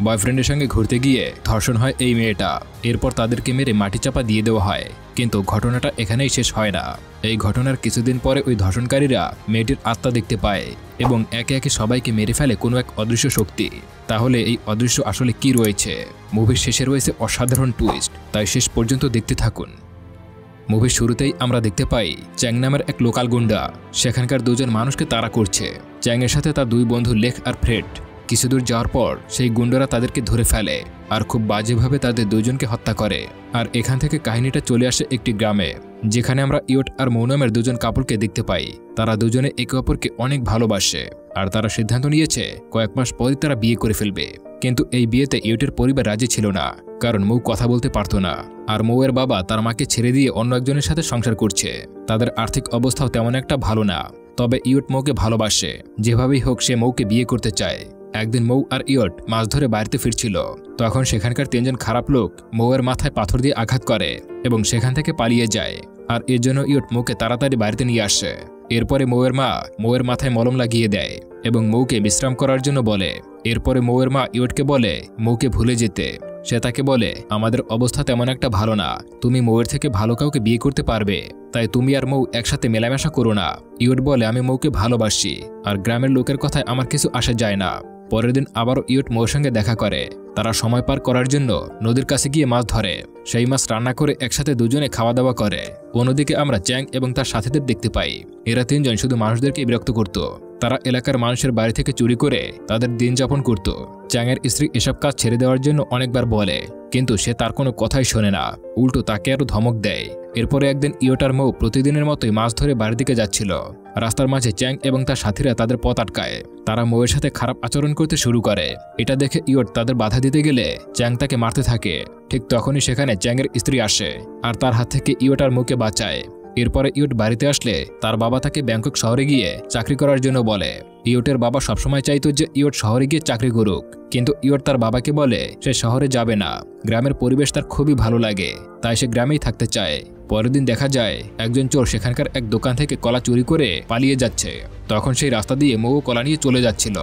বয়ফ্রেন্ডের সঙ্গে ঘুরতে গিয়ে ধর্ষণ হয় এই মেয়েটা। এরপর তাদেরকে মেরে মাটি চাপা দিয়ে দেওয়া হয়। কিন্তু ঘটনাটা এখানেই শেষ হয় না। এই ঘটনার কিছুদিন পরে ওই ধর্ষণকারীরা মেয়েটির আত্মা দেখতে পায় এবং একে একে সবাইকে মেরে ফেলে কোনো এক অদৃশ্য শক্তি। তাহলে এই অদৃশ্য আসলে কি রয়েছে? মুভির শেষে রয়েছে অসাধারণ টুইস্ট, তাই শেষ পর্যন্ত দেখতে থাকুন। মুভির শুরুতেই আমরা দেখতে পাই চ্যাং নামের এক লোকাল গুন্ডা সেখানকার দুজন মানুষকে তাড়া করছে। চ্যাংয়ের সাথে তার দুই বন্ধু লেক আর ফ্রেড। কিছুদূর যাওয়ার পর সেই গুন্ডারা তাদেরকে ধরে ফেলে আর খুব বাজেভাবে তাদের দুজনকে হত্যা করে। আর এখান থেকে কাহিনীটা চলে আসে একটি গ্রামে, যেখানে আমরা ইয়ট আর মৌ নামের দুজন কাপড়কে দেখতে পাই। তারা দুজনে একে অপরকে অনেক ভালোবাসে আর তারা সিদ্ধান্ত নিয়েছে কয়েক মাস পরই তারা বিয়ে করে ফেলবে। কিন্তু এই বিয়েতে ইয়টের পরিবার রাজি ছিল না, কারণ মৌ কথা বলতে পারতো না আর মৌয়ের বাবা তার মাকে ছেড়ে দিয়ে অন্য একজনের সাথে সংসার করছে। তাদের আর্থিক অবস্থাও তেমন একটা ভালো না। তবে ইয়ট মৌকে ভালোবাসে, যেভাবেই হোক সে মৌকে বিয়ে করতে চায়। একদিন মৌ আর ইয়ট মাছ ধরে বাড়িতে ফিরছিল, তখন সেখানকার তিনজন খারাপ লোক মৌয়ের মাথায় পাথর দিয়ে আঘাত করে এবং সেখান থেকে পালিয়ে যায়। আর এর জন্য ইয়ট মৌকে তাড়াতাড়ি বাড়িতে নিয়ে আসে। এরপরে মৌয়ের মা মৌয়ের মাথায় মলম লাগিয়ে দেয় এবং মৌকে বিশ্রাম করার জন্য বলে। এরপরে মৌয়ের মা ইয়টকে বলে মৌকে ভুলে যেতে। সে তাকে বলে, আমাদের অবস্থা তেমন একটা ভালো না, তুমি মৌয়ের থেকে ভালো কাউকে বিয়ে করতে পারবে, তাই তুমি আর মৌ একসাথে মেলামেশা করো না। ইয়ট বলে, আমি মৌকে ভালোবাসি আর গ্রামের লোকের কথায় আমার কিছু আসা যায় না। পরের দিন আবারও ইয়ট মৌর সঙ্গে দেখা করে। তারা সময় পার করার জন্য নদীর কাছে গিয়ে মাছ ধরে। সেই মাছ রান্না করে একসাথে দুজনে খাওয়া দাওয়া করে। অন্যদিকে আমরা চ্যাং এবং তার সাথীদের দেখতে পাই। এরা তিনজন শুধু মানুষদেরকে বিরক্ত করত। তারা এলাকার মানুষের বাড়ি থেকে চুরি করে তাদের দিন যাপন করত। চ্যাংয়ের স্ত্রী এসব কাজ ছেড়ে দেওয়ার জন্য অনেকবার বলে, কিন্তু সে তার কোনো কথাই শোনে না, উল্টো তাকে আরো ধমক দেয়। এরপরে একদিন ইয়ট আর মৌ প্রতিদিনের মতোই মাছ ধরে বাড়ির দিকে যাচ্ছিল। রাস্তার মাঝে চ্যাং এবং তার সাথীরা তাদের পথ আটকায়। তারা মৌয়ের সাথে খারাপ আচরণ করতে শুরু করে। এটা দেখে ইয়ট তাদের বাধা দিতে গেলে চ্যাং তাকে মারতে থাকে। ঠিক তখনই সেখানে চ্যাংয়ের স্ত্রী আসে আর তার হাত থেকে ইয়ট আর মৌকে বাঁচায়। এরপরে ইয়ট বাড়িতে আসলে তার বাবা তাকে ব্যাংকক শহরে গিয়ে চাকরি করার জন্য বলে। ইয়টের বাবা সবসময় চাইতো যে ইয়ট শহরে গিয়ে চাকরি করুক, কিন্তু ইয়ট তার বাবাকে বলে সে শহরে যাবে না, গ্রামের পরিবেশ তার খুবই ভালো লাগে, তাই সে গ্রামেই থাকতে চায়। পরের দিন দেখা যায় একজন চোর সেখানকার এক দোকান থেকে কলা চুরি করে পালিয়ে যাচ্ছে। তখন সেই রাস্তা দিয়ে মৌ কলা নিয়ে চলে যাচ্ছিল।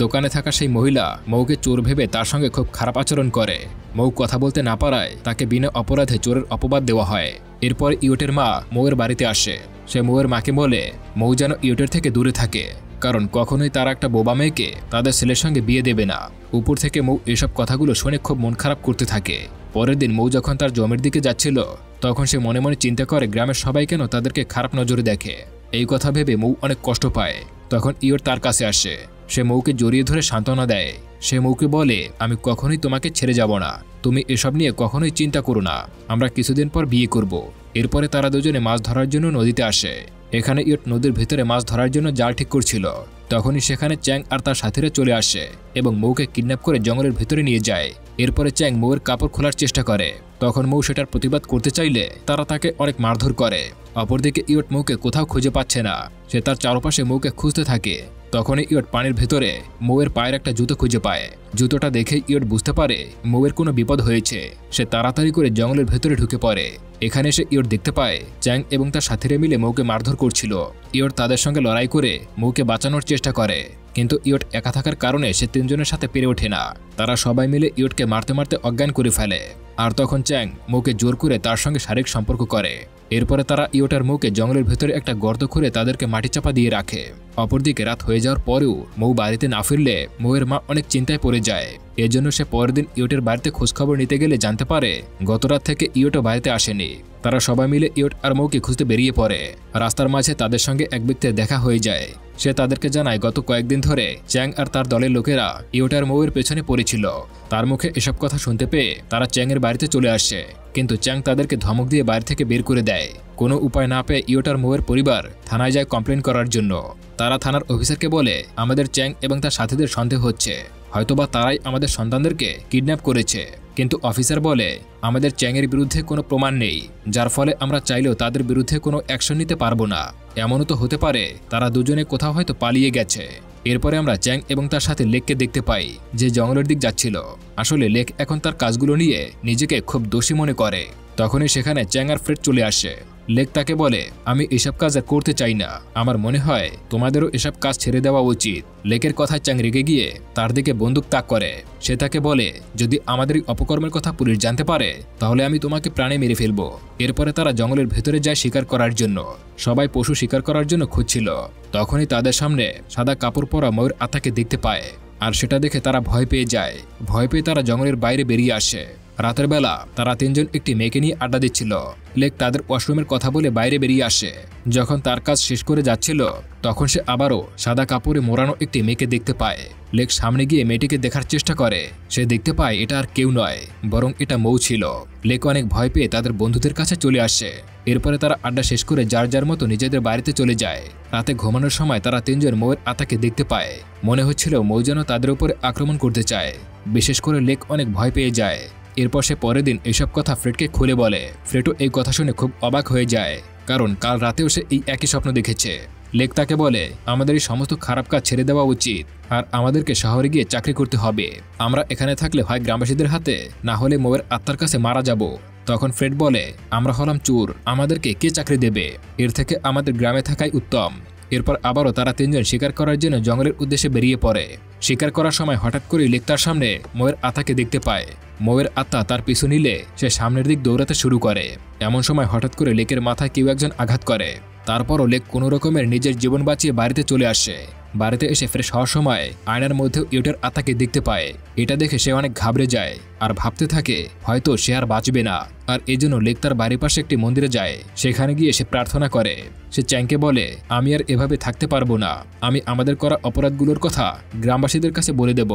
দোকানে থাকা সেই মহিলা মৌকে চোর ভেবে তার সঙ্গে খুব খারাপ আচরণ করে। মৌ কথা বলতে না পারায় তাকে বিনা অপরাধে চোরের অপবাদ দেওয়া হয়। এরপর ইয়টের মা মৌয়ের বাড়িতে আসে। সে মৌয়ের মাকে বলে মৌ যেন ইয়টের থেকে দূরে থাকে, কারণ কখনোই তারা একটা বোবা মেয়েকে তাদের ছেলের সঙ্গে বিয়ে দেবে না। উপর থেকে মৌ এসব কথাগুলো শুনে খুব মন খারাপ করতে থাকে। পরের দিন মৌ যখন তার জমির দিকে যাচ্ছিল, তখন সে মনে মনে চিন্তা করে গ্রামের সবাই কেন তাদেরকে খারাপ নজরে দেখে। এই কথা ভেবে মৌ অনেক কষ্ট পায়। তখন ইয়ট তার কাছে আসে। সে মৌকে জড়িয়ে ধরে সান্ত্বনা দেয়। সে মৌকে বলে, আমি কখনোই তোমাকে ছেড়ে যাব না, তুমি এসব নিয়ে কখনোই চিন্তা করো না, আমরা কিছুদিন পর বিয়ে করব। এরপরে তারা দুজনে মাছ ধরার জন্য নদীতে আসে। এখানে ইয়ট নদীর ভিতরে মাছ ধরার জন্য জাল ঠিক করছিল। তখনই সেখানে চ্যাং আর তার সাথীরা চলে আসে এবং মৌকে কিডন্যাপ করে জঙ্গলের ভিতরে নিয়ে যায়। এরপরে চ্যাং মৌয়ের কাপড় খোলার চেষ্টা করে। তখন মৌ সেটার প্রতিবাদ করতে চাইলে তারা তাকে অনেক মারধর করে। অপরদিকে ইয়ট মৌকে কোথাও খুঁজে পাচ্ছে না। সে তার চারপাশে মৌকে খুঁজতে থাকে। তখনই ইয়ট পানির ভেতরে মৌয়ের পায়ের একটা জুতো খুঁজে পায়। জুতোটা দেখে ইয়ট বুঝতে পারে মৌয়ের কোনো বিপদ হয়েছে। সে তাড়াতাড়ি করে জঙ্গলের ভেতরে ঢুকে পড়ে। এখানে এসে ইয়ট দেখতে পায় চ্যাং এবং তার সাথীরা মিলে মৌকে মারধর করছিল। ইয়ট তাদের সঙ্গে লড়াই করে মৌকে বাঁচানোর চেষ্টা করে, কিন্তু ইয়ট একা থাকার কারণে সে তিনজনের সাথে পেরে ওঠে না। তারা সবাই মিলে ইয়টকে মারতে মারতে অজ্ঞান করে ফেলে। আর তখন চ্যাং মৌকে জোর করে তার সঙ্গে শারীরিক সম্পর্ক করে। এরপরে তারা ইয়ট আর মৌকে জঙ্গলের ভেতরে একটা গর্ত করে তাদেরকে মাটি চাপা দিয়ে রাখে। অপরদিকে রাত হয়ে যাওয়ার পরেও মৌ বাড়িতে না ফিরলে মৌয়ের মা অনেক চিন্তায় পড়ে যায়। এজন্য সে পরের দিন ইয়টের বাড়িতে খোঁজখবর নিতে গেলে জানতে পারে গত রাত থেকে ইয়টও বাড়িতে আসেনি। তারা সবাই মিলে ইয়ট আর মৌকে খুঁজতে বেরিয়ে পড়ে। রাস্তার মাঝে তাদের সঙ্গে এক ব্যক্তির দেখা হয়ে যায়। সে তাদেরকে জানায় গত কয়েকদিন ধরে চ্যাং আর তার দলের লোকেরা ইয়ট আর মৌয়ের পেছনে পড়েছিল। তার মুখে এসব কথা শুনতে পেয়ে তারা চ্যাংয়ের বাড়িতে চলে আসে, কিন্তু চ্যাং তাদেরকে ধমক দিয়ে বাড়ি থেকে বের করে দেয়। কোনো উপায় না পেয়ে ইয়ট আর মৌয়ের পরিবার থানায় যায় কমপ্লেন করার জন্য। তারা থানার অফিসারকে বলে, আমাদের চ্যাং এবং তার সাথীদের সন্দেহ হচ্ছে, হয়তোবা তারাই আমাদের সন্তানদেরকে কিডন্যাপ করেছে। কিন্তু অফিসার বলে, আমাদের চ্যাংয়ের বিরুদ্ধে কোনো প্রমাণ নেই, যার ফলে আমরা চাইলেও তাদের বিরুদ্ধে কোনো অ্যাকশন নিতে পারবো না। এমনও তো হতে পারে তারা দুজনে কোথাও হয়তো পালিয়ে গেছে। এরপরে আমরা চ্যাং এবং তার সাথে লেককে দেখতে পাই, যে জঙ্গলের দিক যাচ্ছিল। আসলে লেক এখন তার কাজগুলো নিয়ে নিজেকে খুব দোষী মনে করে। তখনই সেখানে চ্যাং আর ফ্রেড চলে আসে। লেক তাকে বলে, আমি এসব কাজ আর করতে চাই না, আমার মনে হয় তোমাদেরও এসব কাজ ছেড়ে দেওয়া উচিত। লেকের কথায় চ্যাং রেগে গিয়ে তার দিকে বন্দুক তাক করে। সে তাকে বলে, যদি আমাদের এই অপকর্মের কথা পুলিশ জানতে পারে তাহলে আমি তোমাকে প্রাণে মেরে ফেলবো। এরপরে তারা জঙ্গলের ভেতরে যায় শিকার করার জন্য। সবাই পশু শিকার করার জন্য খুঁজছিল। তখনই তাদের সামনে সাদা কাপড় পরা ময়ূর আত্মাকে দেখতে পায়, আর সেটা দেখে তারা ভয় পেয়ে যায়। ভয় পেয়ে তারা জঙ্গলের বাইরে বেরিয়ে আসে। রাতের বেলা তারা তিনজন একটি মেয়েকে নিয়ে আড্ডা দিচ্ছিল। লেক তাদের ওয়াশরুমের কথা বলে বাইরে বেরিয়ে আসে। যখন তার কাজ শেষ করে যাচ্ছিল তখন সে আবারও সাদা কাপড়ে মোড়ানো একটি মেয়েকে দেখতে পায়। লেক সামনে গিয়ে মেয়েটিকে দেখার চেষ্টা করে। সে দেখতে পায় এটা আর কেউ নয়, বরং এটা মৌ ছিল। লেক অনেক ভয় পেয়ে তাদের বন্ধুদের কাছে চলে আসে। এরপরে তারা আড্ডা শেষ করে যার যার মতো নিজেদের বাড়িতে চলে যায়। রাতে ঘুমানোর সময় তারা তিনজন মৌয়ের আত্মাকে দেখতে পায়। মনে হচ্ছিল মৌ যেন তাদের উপরে আক্রমণ করতে চায়। বিশেষ করে লেক অনেক ভয় পেয়ে যায়। এরপর সে পরের দিন এইসব কথা ফ্রেডকে খুলে বলে। ফ্রেডও এই কথা শুনে খুব অবাক হয়ে যায়, কারণ কাল রাতেও সে এই একই স্বপ্ন দেখেছে। লেক তাকে বলে, আমাদের এই সমস্ত খারাপ কাজ ছেড়ে দেওয়া উচিত, আর আমাদেরকে শহরে গিয়ে চাকরি করতে হবে। আমরা এখানে থাকলে হয় গ্রামবাসীদের হাতে, না হলে মৌয়ের আত্মার কাছে মারা যাব। তখন ফ্রেড বলে, আমরা হলাম চোর, আমাদেরকে কে চাকরি দেবে? এর থেকে আমাদের গ্রামে থাকাই উত্তম। এরপর আবারও তারা তিনজন শিকার করার জন্য জঙ্গলের উদ্দেশ্যে বেরিয়ে পড়ে। শিকার করার সময় হঠাৎ করে লেক তার সামনে মৌয়ের আত্মাকে দেখতে পায়। মৌয়ের আত্মা তার পিছু নিলে সে সামনের দিক দৌড়াতে শুরু করে। এমন সময় হঠাৎ করে লেকের মাথায় কেউ একজন আঘাত করে। তারপরও লেক কোনো রকমের নিজের জীবন বাঁচিয়ে বাড়িতে চলে আসে। বাড়িতে এসে ফ্রেশ হওয়ার সময় আয়নার মধ্যেও ইয়োটের আত্মাকে দেখতে পায়। এটা দেখে সে অনেক ঘাবড়ে যায় আর ভাবতে থাকে হয়তো সে আর বাঁচবে না। আর এজন্য লেক তার বাড়ির পাশে একটি মন্দিরে যায়। সেখানে গিয়ে সে প্রার্থনা করে। সে চ্যাংকে বলে, আমি আর এভাবে থাকতে পারবো না, আমি আমাদের করা অপরাধগুলোর কথা গ্রামবাসীদের কাছে বলে দেব।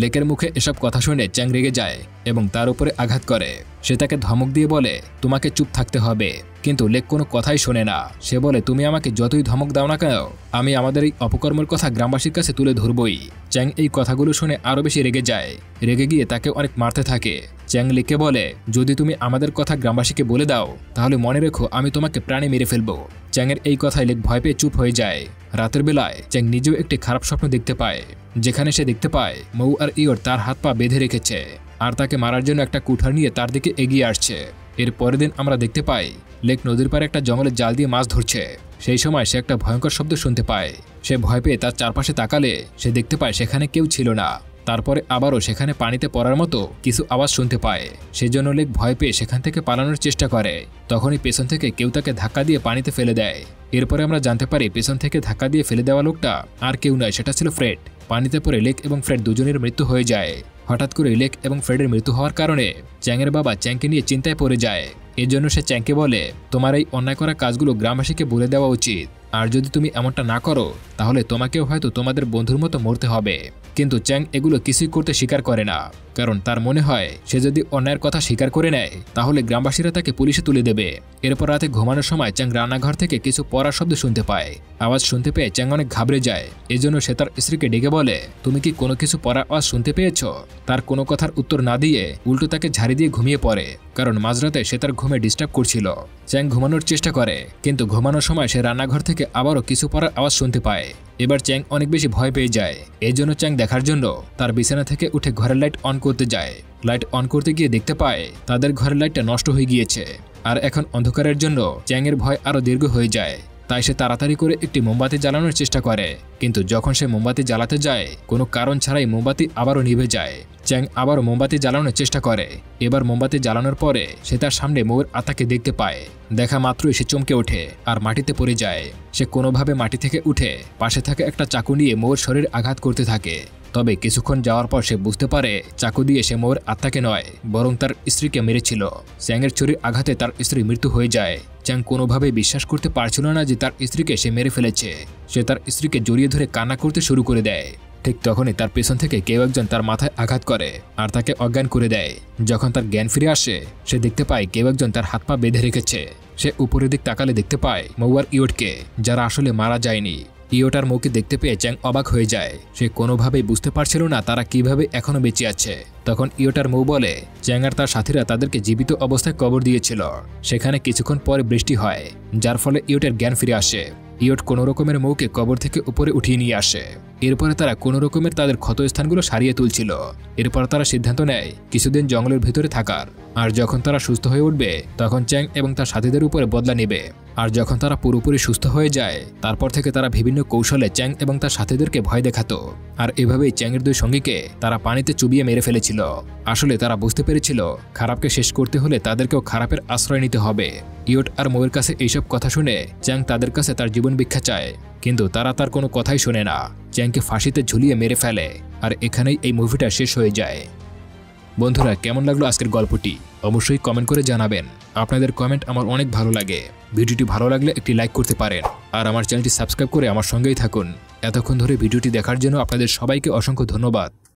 লেকের মুখে এসব কথা শুনে চ্যাং রেগে যায় এবং তার উপরে আঘাত করে। সে তাকে ধমক দিয়ে বলে, তোমাকে চুপ থাকতে হবে। কিন্তু লেক কোনো কথাই শোনে না। সে বলে, তুমি আমাকে যতই ধমক দাও না কেন, আমি আমাদের এই অপকর্মের কথা গ্রামবাসীর কাছে তুলে ধরবই। চ্যাং এই কথাগুলো শুনে আরো বেশি রেগে যায়। রেগে গিয়ে তাকে অনেক মারতে থাকে। চ্যাং লেককে বলে, যদি তুমি আমাদের কথা গ্রামবাসীকে বলে দাও তাহলে মনে রেখো আমি তোমাকে প্রাণে মেরে ফেলবো। চ্যাংয়ের এই কথায় লেক ভয় পেয়ে চুপ হয়ে যায়। রাতের বেলায় চ্যাং নিজেও একটি খারাপ স্বপ্ন দেখতে পায়, যেখানে সে দেখতে পায় মৌ আর ইয়োর তার হাত পা বেঁধে রেখেছে আর তাকে মারার জন্য একটা কুঠার নিয়ে তার দিকে এগিয়ে আসছে। এর পরের দিন আমরা দেখতে পাই লেক নদীর পাড়ে একটা জঙ্গলের জাল দিয়ে মাছ ধরছে। সেই সময় সে একটা ভয়ঙ্কর শব্দ শুনতে পায়। সে ভয় পেয়ে তার চারপাশে তাকালে সে দেখতে পায় সেখানে কেউ ছিল না। তারপরে আবারও সেখানে পানিতে পড়ার মতো কিছু আওয়াজ শুনতে পায়। সেজন্য লেক ভয় পেয়ে সেখান থেকে পালানোর চেষ্টা করে। তখনই পেছন থেকে কেউ তাকে ধাক্কা দিয়ে পানিতে ফেলে দেয়। এরপরে আমরা জানতে পারি পেছন থেকে ধাক্কা দিয়ে ফেলে দেওয়া লোকটা আর কেউ নয়, সেটা ছিল ফ্রেড। পানিতে পড়ে লেক এবং ফ্রেড দুজনের মৃত্যু হয়ে যায়। হঠাৎ করে লেক এবং ফ্রেডের মৃত্যু হওয়ার কারণে চ্যাংয়ের বাবা চ্যাংকে নিয়ে চিন্তায় পড়ে যায়। এর জন্য সে চ্যাংকে বলে, তোমার এই অন্যায় করা কাজগুলো গ্রামবাসীকে বলে দেওয়া উচিত, আর যদি তুমি এমনটা না করো তাহলে তোমাকেও হয়তো তোমাদের বন্ধুর মতো মরতে হবে। কিন্তু চ্যাং এগুলো কিছুই করতে স্বীকার করে না, কারণ তার মনে হয় সে যদি অন্যায়ের কথা স্বীকার করে নেয় তাহলে গ্রামবাসীরা তাকে পুলিশে তুলে দেবে। এরপর রাতে ঘুমানোর সময় চ্যাং রান্নাঘর থেকে কিছু পড়ার শব্দ শুনতে পায়। আওয়াজ শুনতে পেয়ে চ্যাং অনেক ঘাবড়ে যায়। এজন্য সে তার স্ত্রীকে ডেকে বলে, তুমি কি কোনো কিছু পড়ার আওয়াজ শুনতে পেয়েছ? তার কোনো কথার উত্তর না দিয়ে উল্টো তাকে ঝাড়ি দিয়ে ঘুমিয়ে পড়ে, কারণ মাঝরাতে সে তার ঘুমে ডিস্টার্ব করছিল। চ্যাং ঘুমানোর চেষ্টা করে, কিন্তু ঘুমানোর সময় সে রান্নাঘর থেকে আবারও কিছু পড়ার আওয়াজ শুনতে পায়। এবার চ্যাং অনেক বেশি ভয় পেয়ে যায়। এই জন্য চ্যাং দেখার জন্য তার বিছানা থেকে উঠে ঘরের লাইট অন করতে যায়। লাইট অন করতে গিয়ে দেখতে পায় তাদের ঘরের লাইটটা নষ্ট হয়ে গিয়েছে। আর এখন অন্ধকারের জন্য চ্যাংয়ের ভয় আরো দীর্ঘ হয়ে যায়। তাই সে তাড়াতাড়ি করে একটি মোমবাতি জ্বালানোর চেষ্টা করে, কিন্তু যখন সে মোমবাতি জ্বালাতে যায় কোনো কারণ ছাড়াই মোমবাতি আবারও নিভে যায়। চ্যাং আবারও মোমবাতি জ্বালানোর চেষ্টা করে। এবার মোমবাতি জ্বালানোর পরে সে তার সামনে মৌয়ের আত্মাকে দেখতে পায়। দেখা মাত্রই সে চমকে ওঠে আর মাটিতে পড়ে যায়। সে কোনোভাবে মাটি থেকে উঠে পাশে থাকা একটা চাকু নিয়ে মৌয়ের শরীরে আঘাত করতে থাকে। তবে কিছুক্ষণ যাওয়ার পর সে বুঝতে পারে চাকু দিয়ে সে মৌয়ের আত্মাকে নয় বরং তার স্ত্রীকে মেরেছিল। চ্যাংয়ের ছুরির আঘাতে তার স্ত্রীর মৃত্যু হয়ে যায়। চ্যাং কোনোভাবেই বিশ্বাস করতে পারছিল না যে তার স্ত্রীকে সে মেরে ফেলেছে। সে তার স্ত্রীকে জড়িয়ে ধরে কান্না করতে শুরু করে দেয়। ঠিক তখনই তার পেছন থেকে কেউ একজন তার মাথায় আঘাত করে আর তাকে অজ্ঞান করে দেয়। যখন তার জ্ঞান ফিরে আসে সে দেখতে পায় কেউ একজন তার হাত পা বেঁধে রেখেছে। সে উপরের দিক তাকালে দেখতে পায় মৌ আর ইয়োটকে, যারা আসলে মারা যায়নি। ইয়োটার মৌকে দেখতে পেয়ে চ্যাং অবাক হয়ে যায়। সে কোনোভাবেই বুঝতে পারছিল না তারা কিভাবে এখনো বেঁচে আছে। তখন ইয়োটার মৌ বলে, চ্যাং আর তার সাথীরা তাদেরকে জীবিত অবস্থায় কবর দিয়েছিল। সেখানে কিছুক্ষণ পরে বৃষ্টি হয়, যার ফলে ইয়োটের জ্ঞান ফিরে আসে। ইয়োট কোনো রকমের মৌকে কবর থেকে উপরে উঠিয়ে নিয়ে আসে। এরপরে তারা কোনো রকমের তাদের ক্ষতস্থানগুলো সারিয়ে তুলছিল। এরপর তারা সিদ্ধান্ত নেয় কিছুদিন জঙ্গলের ভিতরে থাকার, আর যখন তারা সুস্থ হয়ে উঠবে তখন চ্যাং এবং তার সাথীদের উপরে বদলা নেবে। আর যখন তারা পুরোপুরি সুস্থ হয়ে যায় তারপর থেকে তারা বিভিন্ন কৌশলে চ্যাং এবং তার সাথীদেরকে ভয় দেখাতো। আর এভাবেই চ্যাংয়ের দুই সঙ্গীকে তারা পানিতে চুবিয়ে মেরে ফেলেছিল। আসলে তারা বুঝতে পেরেছিল খারাপকে শেষ করতে হলে তাদেরকেও খারাপের আশ্রয় নিতে হবে। ইয়ট আর মোয়ের কাছে এইসব কথা শুনে চ্যাং তাদের কাছে তার জীবন ভিক্ষা চায়, কিন্তু তারা তার কোনো কথাই শোনে না। চ্যাংকে ফাঁসিতে ঝুলিয়ে মেরে ফেলে। আর এখানেই এই মুভিটা শেষ হয়ে যায়। বন্ধুরা, কেমন লাগলো আজকের গল্পটি অবশ্যই কমেন্ট করে জানাবেন। আপনাদের কমেন্ট আমার অনেক ভালো লাগে। ভিডিওটি ভালো লাগলে একটি লাইক করতে পারেন আর আমার চ্যানেলটি সাবস্ক্রাইব করে আমার সঙ্গেই থাকুন। এতক্ষণ ধরে ভিডিওটি দেখার জন্য আপনাদের সবাইকে অসংখ্য ধন্যবাদ।